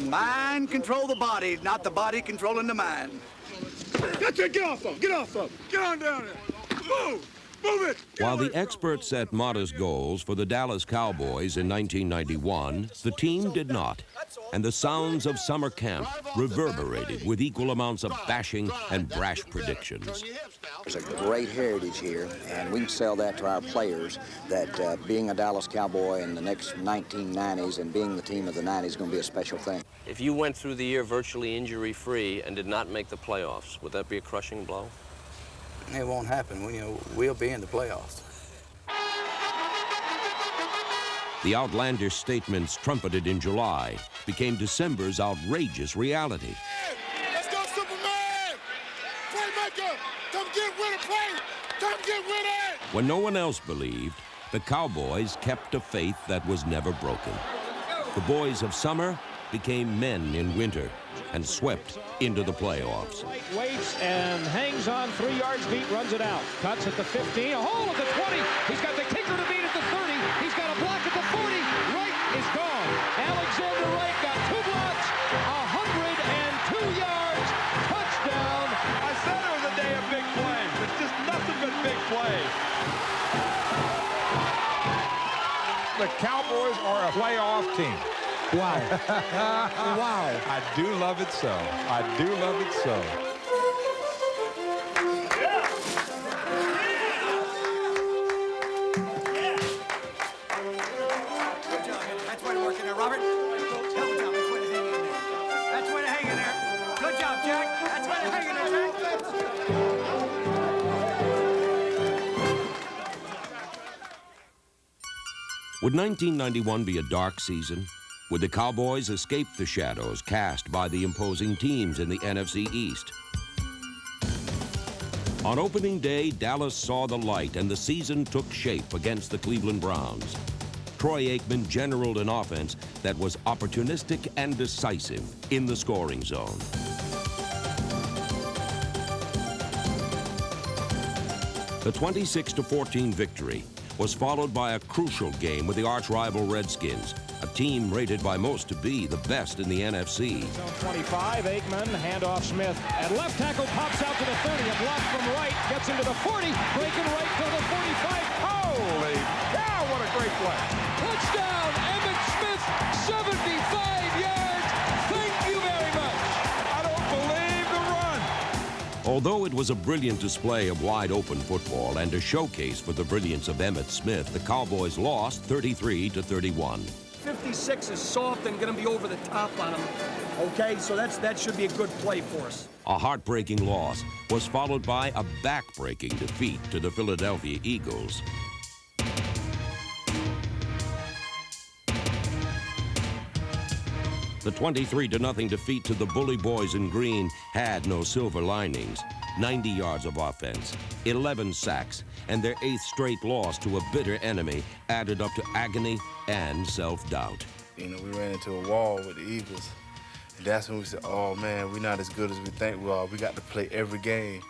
mind control the body, not the body controlling the mind. That's it. Get off of him. Get off of him. Get on down there. Move. Move it. While the experts set modest goals for the Dallas Cowboys in 1991, the team did not. And the sounds of summer camp reverberated with equal amounts of bashing and brash predictions. There's a great heritage here, and we can sell that to our players, that being a Dallas Cowboy in the next 1990s and being the team of the 90s is going to be a special thing. If you went through the year virtually injury-free and did not make the playoffs, would that be a crushing blow? It won't happen. We'll be in the playoffs. The outlandish statements trumpeted in July became December's outrageous reality. Let's go, Superman! Playmaker! Come get with it, play! Come get with it! When no one else believed, the Cowboys kept a faith that was never broken. The boys of summer became men in winter and swept into the playoffs. Waits and hangs on, 3 yards deep, runs it out. Cuts at the 15, a hole at the 20. He's got the kicker to beat at the 30. He's got a block at the 40. Wright is gone. Alexander Wright got 2 blocks, 102 yards, touchdown. I said it was a day of big plays. It's just nothing but big plays. The Cowboys are a playoff team. Wow. Wow. I do love it so. I do love it so. Good job. That's way to work in there, Robert. Good job. That's way to hang in there. That's way to hang in there. Good job, Jack. That's way to hang in there, Jack. Would 1991 be a dark season? Would the Cowboys escape the shadows cast by the imposing teams in the NFC East? On opening day, Dallas saw the light and the season took shape against the Cleveland Browns. Troy Aikman generaled an offense that was opportunistic and decisive in the scoring zone. The 26-14 victory was followed by a crucial game with the arch-rival Redskins, a team rated by most to be the best in the NFC. Zone 25, Aikman, handoff Smith. At left tackle, pops out to the 30. A block from Wright, gets into the 40, breaking right to the 45. Holy cow, what a great play. Touchdown, Emmitt Smith, 75 yards. Thank you very much. I don't believe the run. Although it was a brilliant display of wide-open football and a showcase for the brilliance of Emmitt Smith, the Cowboys lost 33-31. 56 is soft and going to be over the top on him. Okay, so that should be a good play for us. A heartbreaking loss was followed by a back-breaking defeat to the Philadelphia Eagles. The 23-0 defeat to the Bully Boys in green had no silver linings. 90 yards of offense, 11 sacks, and their 8th straight loss to a bitter enemy added up to agony and self-doubt. We ran into a wall with the Eagles, and that's when we said, oh man, we're not as good as we think we are. We got to play every game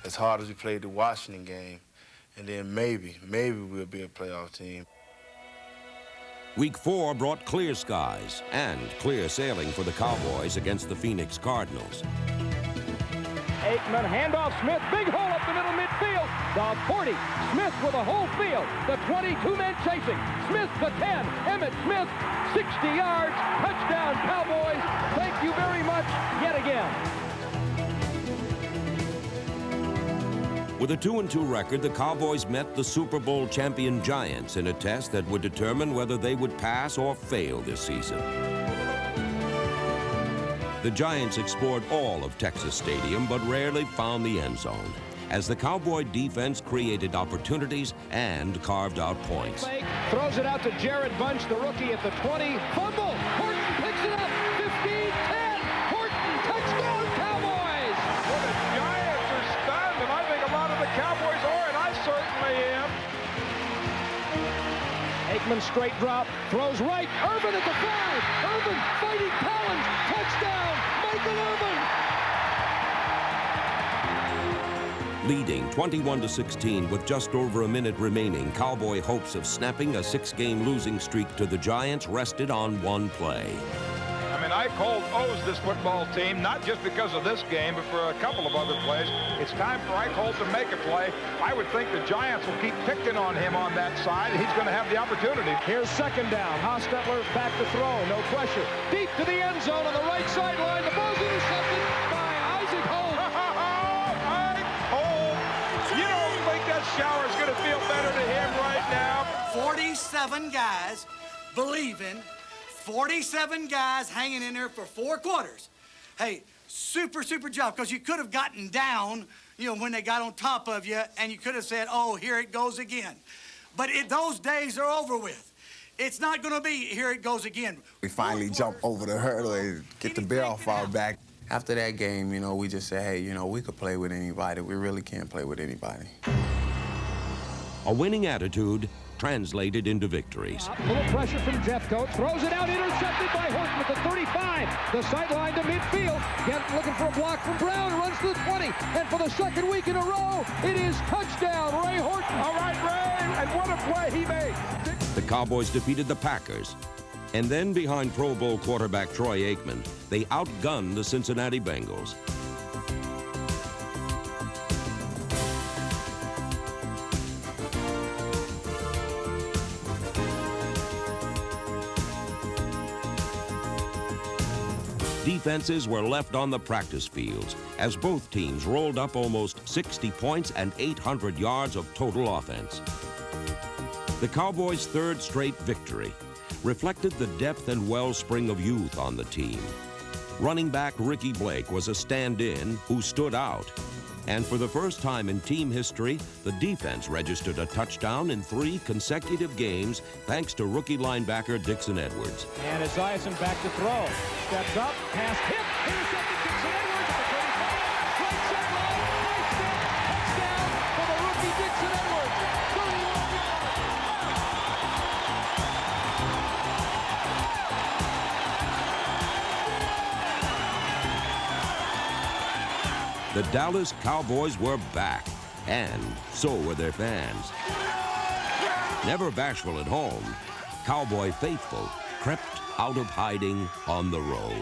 as hard as we played the Washington game, and then maybe we'll be a playoff team. Week 4 brought clear skies and clear sailing for the Cowboys against the Phoenix Cardinals. Aikman, handoff Smith, big hole up the middle midfield. The 40, Smith with a whole field. The 22 men chasing. Smith the 10, Emmitt Smith, 60 yards, touchdown Cowboys. Thank you very much yet again. With a 2-2 record, the Cowboys met the Super Bowl champion Giants in a test that would determine whether they would pass or fail this season. The Giants explored all of Texas Stadium, but rarely found the end zone, as the Cowboy defense created opportunities and carved out points. Throws it out to Jared Bunch, the rookie at the 20. Fumble! Horton picks it up. 15-10. Horton, touchdown, Cowboys! Well, the Giants are stunned, and I think a lot of the Cowboys are, and I certainly am. Aikman straight drop, throws right. Urban at the 5. Urban fighting Collins. Touchdown, Michael Urban. Leading 21-16 with just over a minute remaining, Cowboy hopes of snapping a 6-game losing streak to the Giants rested on one play. I mean, Ike Holt owes this football team, not just because of this game, but for a couple of other plays. It's time for Ike Holt to make a play. I would think the Giants will keep picking on him on that side. He's going to have the opportunity. Here's second down. Hostetler back to throw. No pressure. Deep to the end zone on the right sideline. The ball's intercepted by Isaac Holt. Ike Holt. You don't think that shower's going to feel better to him right now? 47 guys believing, 47 guys hanging in there for 4 quarters. Hey, super job, because you could have gotten down, you know, when they got on top of you, and you could have said, oh, here it goes again. But those days are over with. It's not going to be, here it goes again. We finally jump over the hurdle and get the bear off our back. After that game, you know, we just said, hey, you know, we could play with anybody. We really can't play with anybody. A winning attitude translated into victories. A little pressure from Jeffcoat. Throws it out, intercepted by Horton at the 35. The sideline to midfield. Kent looking for a block from Brown. Runs to the 20. And for the second week in a row, it is touchdown, Ray Horton. All right, Ray, and what a play he made. The Cowboys defeated the Packers. And then behind Pro Bowl quarterback Troy Aikman, they outgunned the Cincinnati Bengals. Defenses were left on the practice fields as both teams rolled up almost 60 points and 800 yards of total offense. The Cowboys' third straight victory reflected the depth and wellspring of youth on the team. Running back Ricky Blake was a stand-in who stood out. And for the first time in team history, the defense registered a touchdown in 3 consecutive games thanks to rookie linebacker Dixon Edwards. And Esiason back to throw. Steps up, pass hit, intercepted Dixon Edwards at the 35. Right side line, right step, touchdown for the rookie Dixon Edwards. 31 The Dallas Cowboys were back, and so were their fans. Never bashful at home, Cowboy faithful crept out of hiding on the road.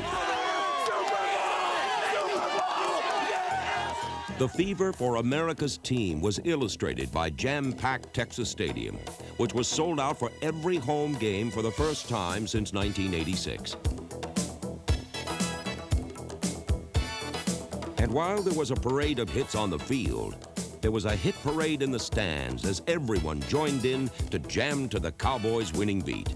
The fever for America's team was illustrated by jam-packed Texas Stadium, which was sold out for every home game for the first time since 1986. And while there was a parade of hits on the field, there was a hit parade in the stands as everyone joined in to jam to the Cowboys' winning beat.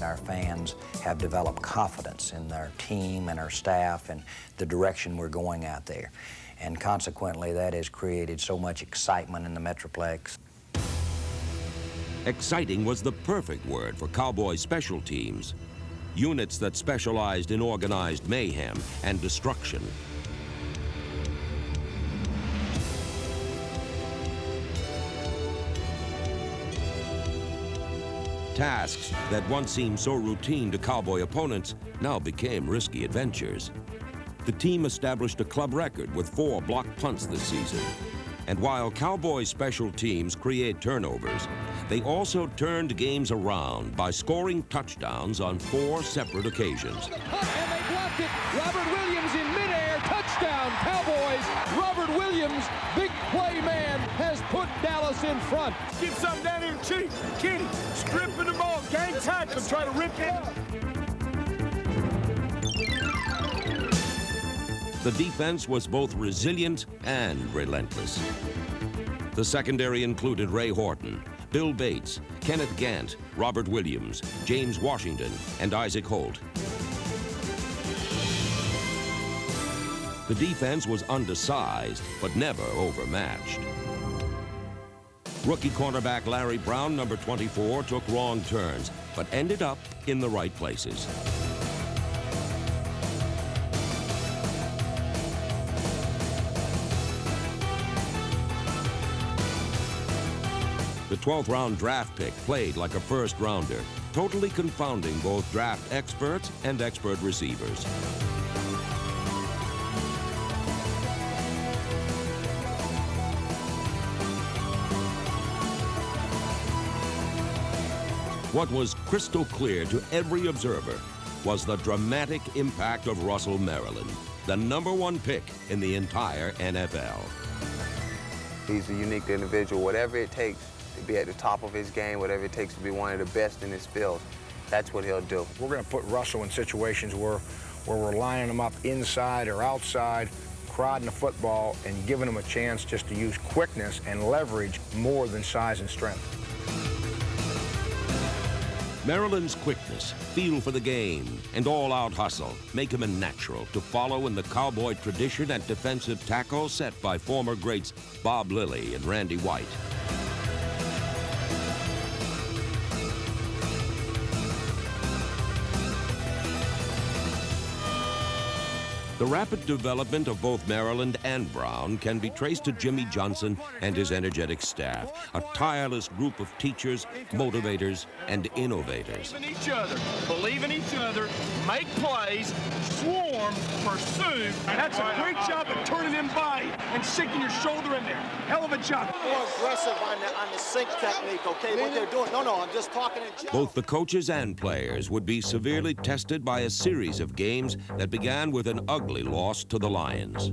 Our fans have developed confidence in their team and our staff and the direction we're going out there. And consequently, that has created so much excitement in the Metroplex. Exciting was the perfect word for Cowboy special teams, units that specialized in organized mayhem and destruction. Tasks that once seemed so routine to Cowboy opponents now became risky adventures. The team established a club record with 4 blocked punts this season. And while Cowboy special teams create turnovers, they also turned games around by scoring touchdowns on 4 separate occasions. And they blocked it. Robert Williams in midair. Touchdown, Cowboys. Robert Williams, big play man, has put Dallas in front. Get something down here, Chief. Kenny, stripping the ball. Gang tackle. Try to rip it up. The defense was both resilient and relentless. The secondary included Ray Horton, Bill Bates, Kenneth Gant, Robert Williams, James Washington, and Isaac Holt. The defense was undersized, but never overmatched. Rookie cornerback Larry Brown, number 24, took wrong turns, but ended up in the right places. The 12th round draft pick played like a first rounder, totally confounding both draft experts and expert receivers. What was crystal clear to every observer was the dramatic impact of Russell Maryland, the #1 pick in the entire NFL. He's a unique individual. Whatever it takes to be at the top of his game, whatever it takes to be one of the best in his field, that's what he'll do. We're going to put Russell in situations where we're lining him up inside or outside, prodding the football and giving him a chance just to use quickness and leverage more than size and strength. Maryland's quickness, feel for the game, and all-out hustle make him a natural to follow in the Cowboy tradition at defensive tackle set by former greats Bob Lilly and Randy White. The rapid development of both Maryland and Brown can be traced to Jimmy Johnson and his energetic staff, a tireless group of teachers, motivators, and innovators. Believe in each other, make plays, swarm, pursue. That's a great job of turning him by and sinking your shoulder in there. Hell of a job. More aggressive on the sink technique, okay? What they're doing. No, I'm just talking in general. Both the coaches and players would be severely tested by a series of games that began with an ugly loss to the Lions.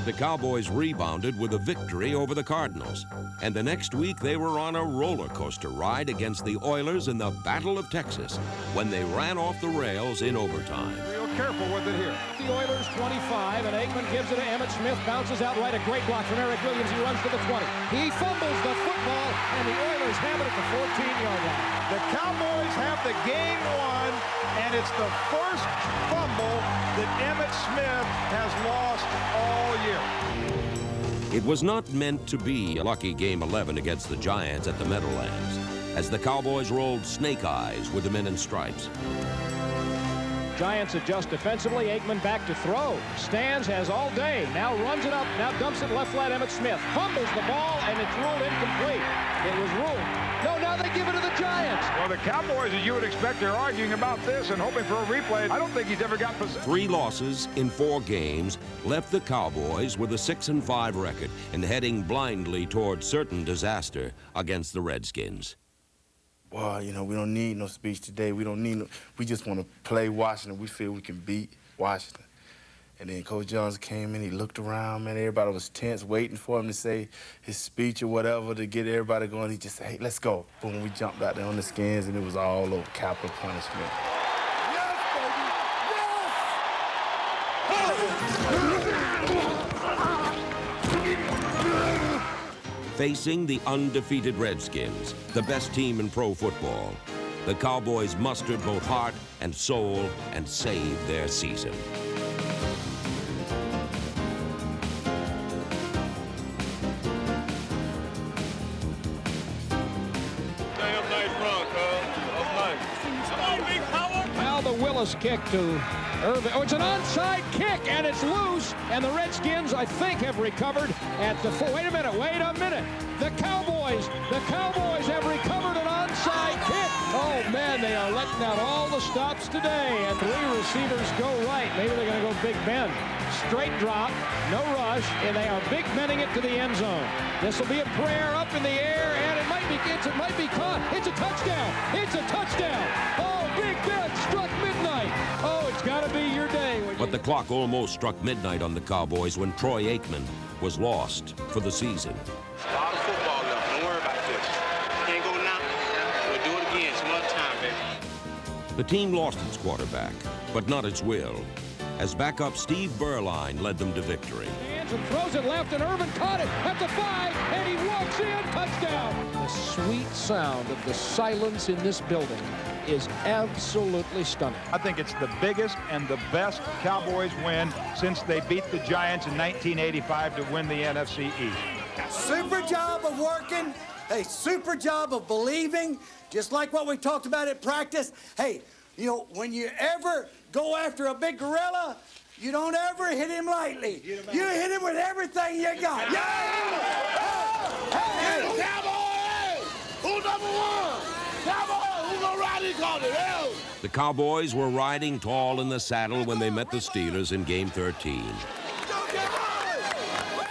The Cowboys rebounded with a victory over the Cardinals, and the next week they were on a roller coaster ride against the Oilers in the Battle of Texas when they ran off the rails in overtime. Real careful with it here. The Oilers 25, and Aikman gives it to Emmitt Smith, bounces out right, a great block from Eric Williams. He runs to the 20. He fumbles the football, and the Oilers have it at the 14-yard line. The Cowboys have the game won, and it's the first fumble that Emmitt Smith has lost all year. It was not meant to be a lucky Game 11 against the Giants at the Meadowlands, as the Cowboys rolled snake eyes with the men in stripes. Giants adjust defensively. Aikman back to throw. Stands, has all day. Now runs it up. Now dumps it left flat. Emmitt Smith fumbles the ball, and it's ruled incomplete. It was ruled. No, now they give it to the Giants. Well, the Cowboys, as you would expect, they're arguing about this and hoping for a replay. I don't think he's ever got possession. 3 losses in 4 games left the Cowboys with a 6-5 record and heading blindly toward certain disaster against the Redskins. Well, you know, we don't need no speech today. We just want to play Washington. We feel we can beat Washington. And then Coach Johnson came in, he looked around, man, everybody was tense, waiting for him to say his speech or whatever to get everybody going. He just said, hey, let's go. Boom, we jumped out there on the skins, and it was all over capital punishment. Yes, baby, yes! Facing the undefeated Redskins, the best team in pro football, the Cowboys mustered both heart and soul and saved their season. Damn nice run, cuz. That's nice. Come on, big power. Now the Willis kick to Irvin. Oh, it's an onside kick, and it's loose. And the Redskins, I think, have recovered at the 4. Wait a minute. The Cowboys have recovered an onside kick. Oh, man, they are letting out all the stops today. And 3 receivers go right. Maybe they're going to go Big Ben. Straight drop, no rush, and they are Big Benning it to the end zone. This will be a prayer up in the air, and it might be caught. It's a touchdown. It's a touchdown. Oh, Big Ben struck midnight. Oh, it's got to be your day. But the clock almost struck midnight on the Cowboys when Troy Aikman was lost for the season. A lot of football left. Don't worry about this. Can't go now. We'll do it again some other time, baby. The team lost its quarterback, but not its will, as backup Steve Berline led them to victory. And throws it left, and Irvin caught it at the 5, and he walks in, touchdown. The sweet sound of the silence in this building is absolutely stunning. I think it's the biggest and the best Cowboys win since they beat the Giants in 1985 to win the NFC East. Super job of working. Hey, super job of believing, just like what we talked about at practice. Hey, you know, when you ever go after a big gorilla, you don't ever hit him lightly. You hit him with everything you got. Yeah! Hey, Cowboys! Who's number 1? Cowboys! Who's gonna ride his car? The Cowboys were riding tall in the saddle when they met the Steelers in Game 13.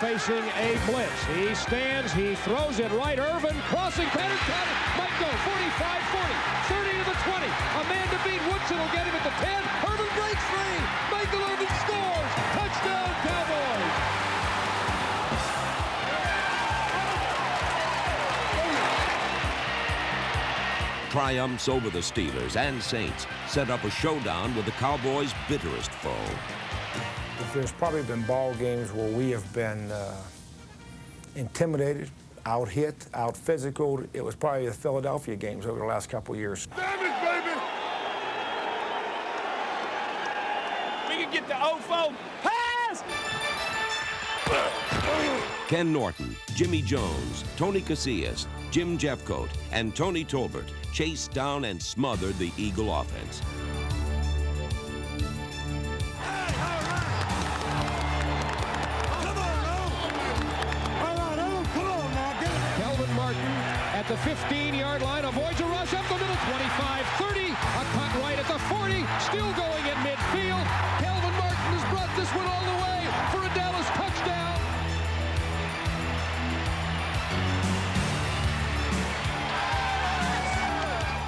facing a blitz. He stands, he throws it right. Irvin crossing pattern, cut it. Might go 45, 40, 30 to the 20. A man to beat. Woodson will get him at the 10. Irvin breaks free. Michael Irvin scores. Touchdown, Cowboys. Triumphs over the Steelers and Saints set up a showdown with the Cowboys' bitterest foe. There's probably been ball games where we have been intimidated, out-hit, out-physical. It was probably the Philadelphia games over the last couple of years. Damn it, baby! We can get the 0-4 pass! Ken Norton, Jimmy Jones, Tony Casillas, Jim Jeffcoat, and Tony Tolbert chased down and smothered the Eagle offense. Kelvin Martin at the 15-yard line avoids a rush up the middle, 25, 30, a cut right at the 40, still going in midfield. Kelvin Martin has brought this one all the way for a Dallas touchdown.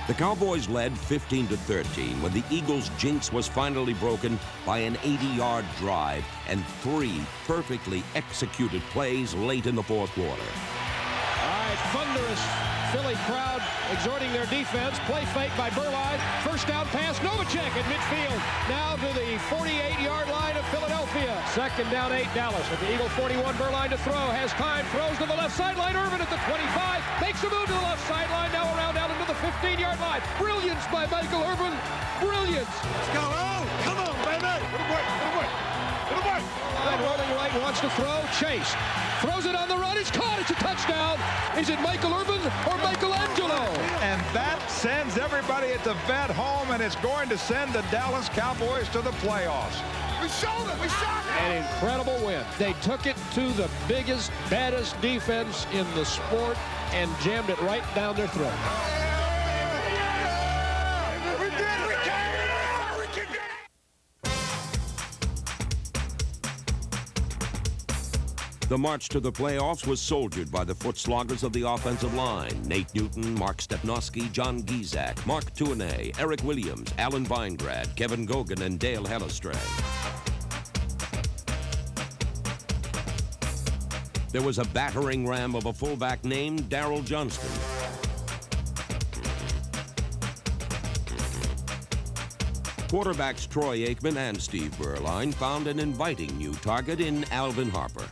The Cowboys led 15-13 when the Eagles' jinx was finally broken by an 80-yard drive and 3 perfectly executed plays late in the fourth quarter. All right, thunderous Philly crowd exhorting their defense. Play fake by Burline. First down pass, Novacek at midfield. Now to the 48-yard line of Philadelphia. Second down 8, Dallas. At the Eagle 41, Burline to throw. Has time, throws to the left sideline. Irvin at the 25. Makes a move to the left sideline. Now around out into the 15-yard line. Brilliance by Michael Irvin. Brilliance. Let's go. Oh, come on, baby. Put it away. Put it away. Put it away. Rolling right, wants to throw. Chase throws it on the run. It's caught. It's a touchdown. Is it Michael Irvin or Michelangelo? And that sends everybody at the vet home, and it's going to send the Dallas Cowboys to the playoffs. We showed it. We shot it. An incredible win. They took it to the biggest, baddest defense in the sport and jammed it right down their throat. We did it. We can get it. We can get it. The march to the playoffs was soldiered by the foot sloggers of the offensive line: Nate Newton, Mark Stepnoski, John Gizak, Mark Tuinei, Eric Williams, Alan Weingrad, Kevin Gogan, and Dale Hellestray. There was a battering ram of a fullback named Darryl Johnston. Quarterbacks Troy Aikman and Steve Burline found an inviting new target in Alvin Harper.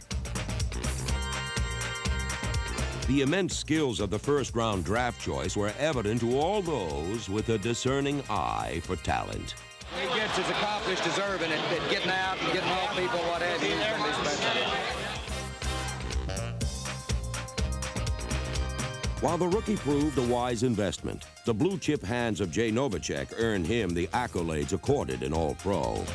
The immense skills of the first-round draft choice were evident to all those with a discerning eye for talent. He gets as accomplished as Irvin at getting out and getting off people, what have you. He's going to be special. While the rookie proved a wise investment, the blue-chip hands of Jay Novacek earned him the accolades accorded in All-Pro.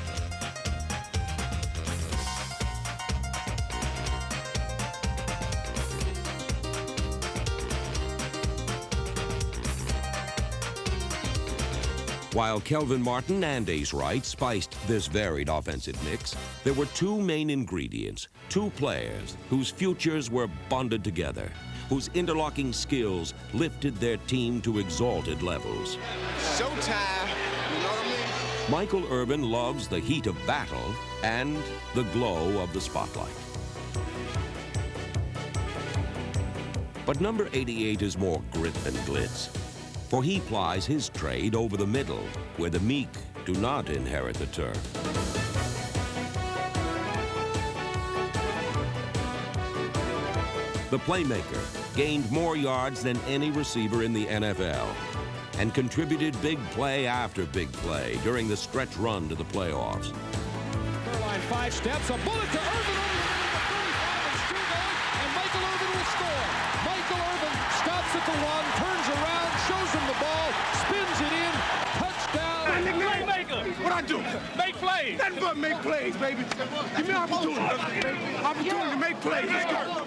While Kelvin Martin and Ace Wright spiced this varied offensive mix, there were 2 main ingredients, 2 players whose futures were bonded together, whose interlocking skills lifted their team to exalted levels. Showtime. You know what I mean? Michael Irvin loves the heat of battle and the glow of the spotlight. But number 88 is more grit than glitz, for he plies his trade over the middle, where the meek do not inherit the turf. The playmaker gained more yards than any receiver in the NFL and contributed big play after big play during the stretch run to the playoffs. Burline 5 steps, a bullet to Irvin over the 35, it's 2 going, and Michael Irvin will score. Michael Irvin stops at the 1, turns around, shows him the ball, spins it in, touchdown. Playmaker. What I do? Make plays. Nothing but make plays, baby. Give me an opportunity. Opportunity to make plays. Let's go.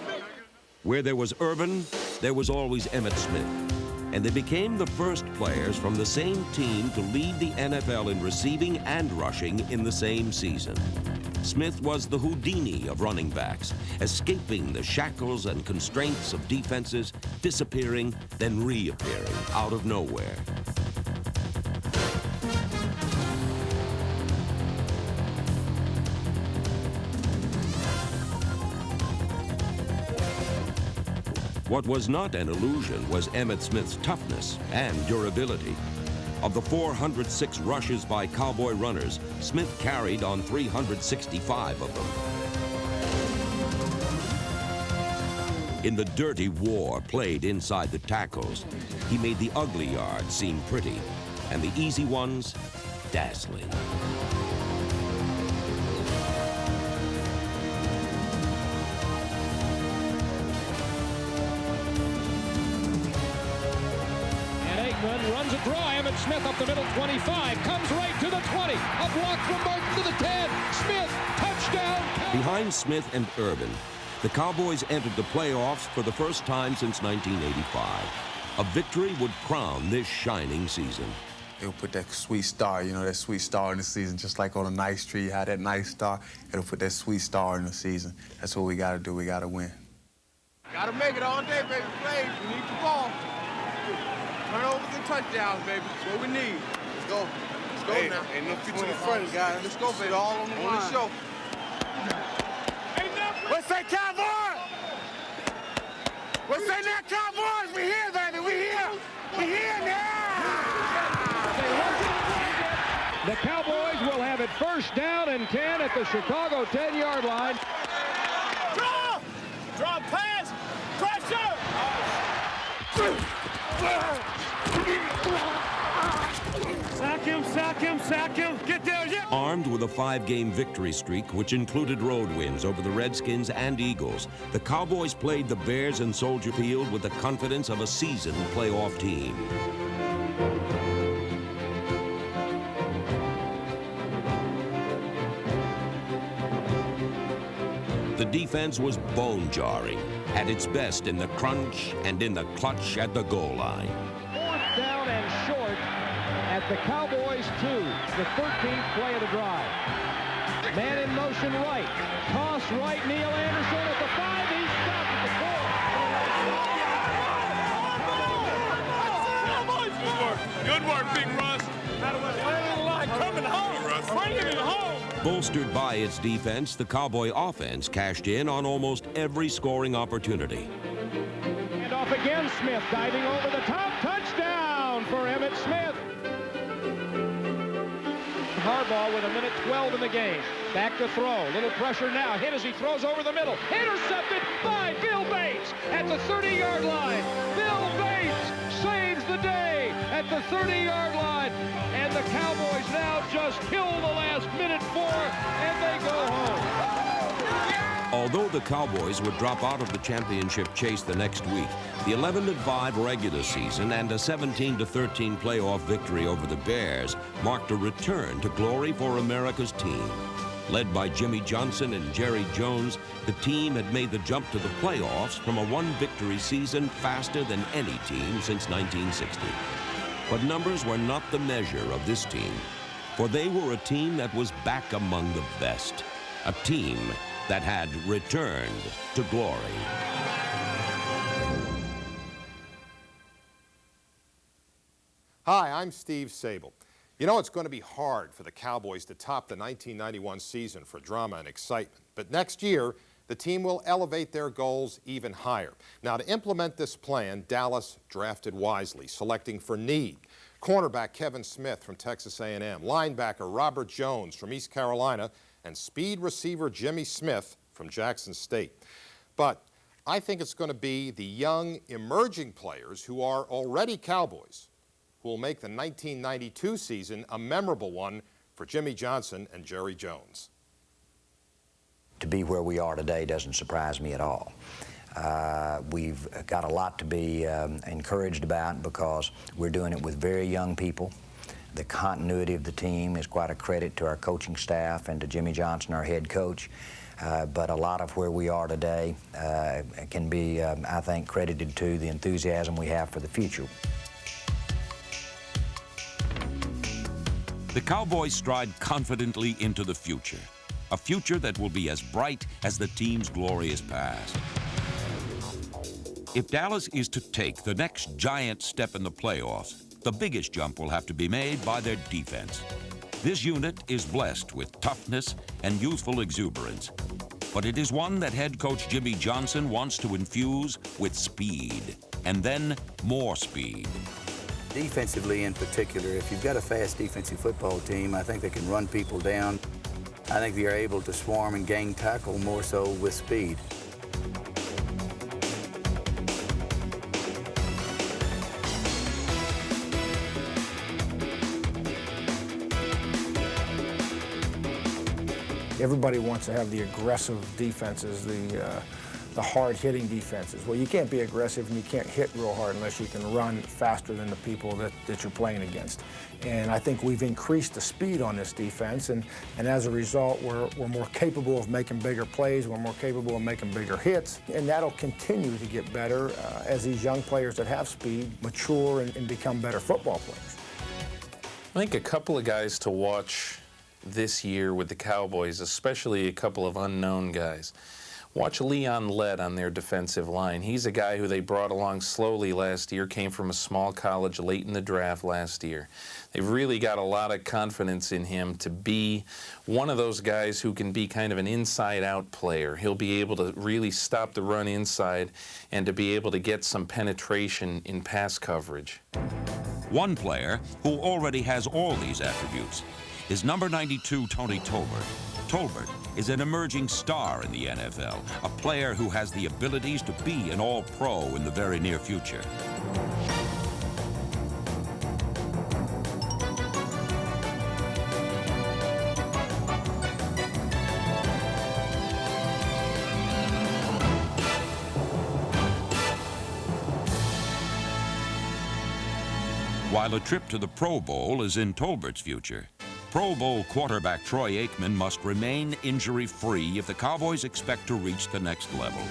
Where there was Irvin, there was always Emmitt Smith. And they became the first players from the same team to lead the NFL in receiving and rushing in the same season. Smith was the Houdini of running backs, escaping the shackles and constraints of defenses, disappearing, then reappearing out of nowhere. What was not an illusion was Emmitt Smith's toughness and durability. Of the 406 rushes by Cowboy runners, Smith carried on 365 of them. In the dirty war played inside the tackles, he made the ugly yards seem pretty and the easy ones dazzling. Runs a draw. Emmitt Smith up the middle, 25. Comes right to the 20. A block from Martin to the 10. Smith, touchdown. Behind Smith and Urban, the Cowboys entered the playoffs for the first time since 1985. A victory would crown this shining season. It'll put that sweet star, you know, that sweet star in the season, just like on a nice tree, you have that nice star. It'll put that sweet star in the season. That's what we got to do. We got to win. Got to make it all day, baby. Play. We need the ball. Turnovers and touchdowns, baby. That's what we need. Let's go. Let's go now. Ain't no feet to the front, guys. Let's go, baby. All on the line. Show. What's that, Cowboys? What's that now, Cowboys? We here, baby. We here. We here now. The Cowboys will have it first down and 10 at the Chicago 10-yard line. Draw! Draw pass! Pressure! Sack him, get there, yeah! Armed with a 5-game victory streak, which included road wins over the Redskins and Eagles, the Cowboys played the Bears in Soldier Field with the confidence of a seasoned playoff team. The defense was bone-jarring, at its best in the crunch and in the clutch at the goal line. 4th down and short at the Cowboys 2, the 13th play of the drive. Man in motion right, toss right, Neil Anderson at the 5, he's stopped at the 4. Good work, Big Russ. Coming home. Bringing it home. Bolstered by its defense, the Cowboy offense cashed in on almost every scoring opportunity. And off again, Smith diving over the top. Touchdown for Emmitt Smith. Harbaugh with 1:12 in the game. Back to throw. Little pressure now. Hit as he throws over the middle. Intercepted by Bill Bates at the 30-yard line. Bill Bates saves the day at the 30-yard line. And the Cowboys now just kill the last minute 4, and they go home. Although the Cowboys would drop out of the championship chase the next week, the 11-5 regular season and a 17-13 playoff victory over the Bears marked a return to glory for America's team. Led by Jimmy Johnson and Jerry Jones, the team had made the jump to the playoffs from a one-victory season faster than any team since 1960. But numbers were not the measure of this team, for they were a team that was back among the best, a team that had returned to glory. Hi, I'm Steve Sable. You know, it's going to be hard for the Cowboys to top the 1991 season for drama and excitement, but next year, the team will elevate their goals even higher. Now, to implement this plan, Dallas drafted wisely, selecting for need cornerback Kevin Smith from Texas A&M, linebacker Robert Jones from East Carolina, and speed receiver Jimmy Smith from Jackson State. But I think it's going to be the young, emerging players who are already Cowboys who will make the 1992 season a memorable one for Jimmy Johnson and Jerry Jones. To be where we are today doesn't surprise me at all. We've got a lot to be encouraged about because we're doing it with very young people. The continuity of the team is quite a credit to our coaching staff and to Jimmy Johnson, our head coach. But a lot of where we are today can be, I think, credited to the enthusiasm we have for the future. The Cowboys stride confidently into the future. a future that will be as bright as the team's glorious past. If Dallas is to take the next giant step in the playoffs, the biggest jump will have to be made by their defense. This unit is blessed with toughness and youthful exuberance, but it is one that head coach Jimmy Johnson wants to infuse with speed, and then more speed. Defensively in particular, if you've got a fast defensive football team, I think they can run people down. I think they are able to swarm and gang tackle more so with speed. Everybody wants to have the aggressive defenses, the hard-hitting defenses. Well, you can't be aggressive and you can't hit real hard unless you can run faster than the people that you're playing against. And I think we've increased the speed on this defense, and as a result, we're more capable of making bigger plays, we're more capable of making bigger hits, and that'll continue to get better as these young players that have speed mature and become better football players. I think a couple of guys to watch this year with the Cowboys, especially a couple of unknown guys. Watch Leon Lett on their defensive line. He's a guy who they brought along slowly last year, came from a small college late in the draft last year. They've really got a lot of confidence in him to be one of those guys who can be kind of an inside-out player. He'll be able to really stop the run inside and to be able to get some penetration in pass coverage. One player who already has all these attributes is number 92, Tony Tolbert. Tolbert is an emerging star in the NFL, a player who has the abilities to be an all-pro in the very near future. While a trip to the Pro Bowl is in Tolbert's future, Pro Bowl quarterback Troy Aikman must remain injury-free if the Cowboys expect to reach the next level.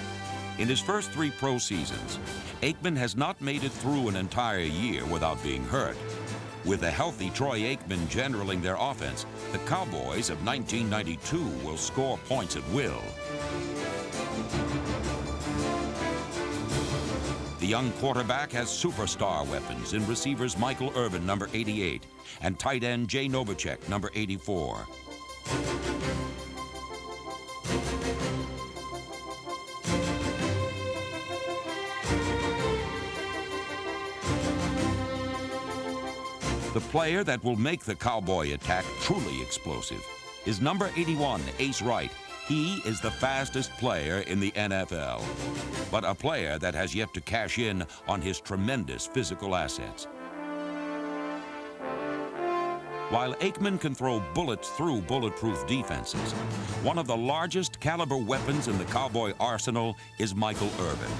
In his first 3 pro seasons, Aikman has not made it through an entire year without being hurt. With a healthy Troy Aikman generaling their offense, the Cowboys of 1992 will score points at will. The young quarterback has superstar weapons in receivers Michael Irvin, number 88, and tight end Jay Novacek, number 84. The player that will make the Cowboy attack truly explosive is number 81, Ace Wright. He is the fastest player in the NFL, but a player that has yet to cash in on his tremendous physical assets. While Aikman can throw bullets through bulletproof defenses, one of the largest caliber weapons in the Cowboy arsenal is Michael Irvin.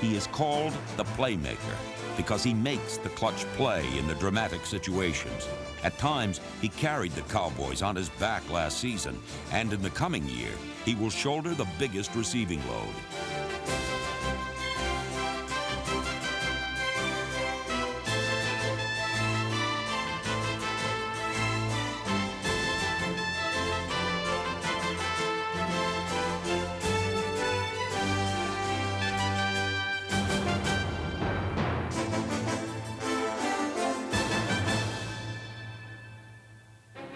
He is called the playmaker because he makes the clutch play in the dramatic situations. At times, he carried the Cowboys on his back last season, and in the coming year, he will shoulder the biggest receiving load.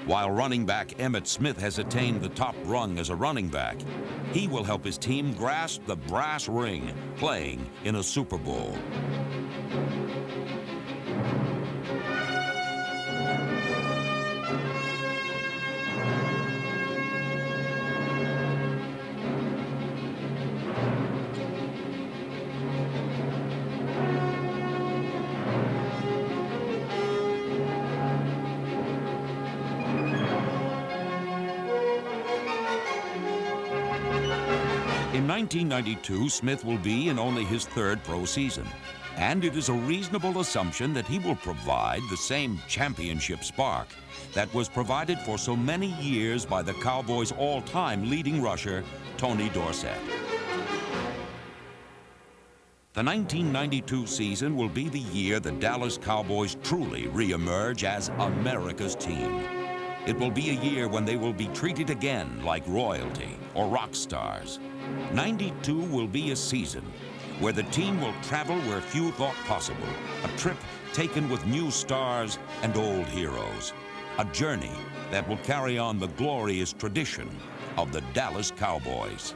While running back Emmitt Smith has attained the top rung as a running back, he will help his team grasp the brass ring playing in a Super Bowl. In 1992, Smith will be in only his 3rd pro season, and it is a reasonable assumption that he will provide the same championship spark that was provided for so many years by the Cowboys' all-time leading rusher, Tony Dorsett. The 1992 season will be the year the Dallas Cowboys truly re-emerge as America's team. It will be a year when they will be treated again like royalty or rock stars. 92 will be a season where the team will travel where few thought possible. A trip taken with new stars and old heroes. A journey that will carry on the glorious tradition of the Dallas Cowboys.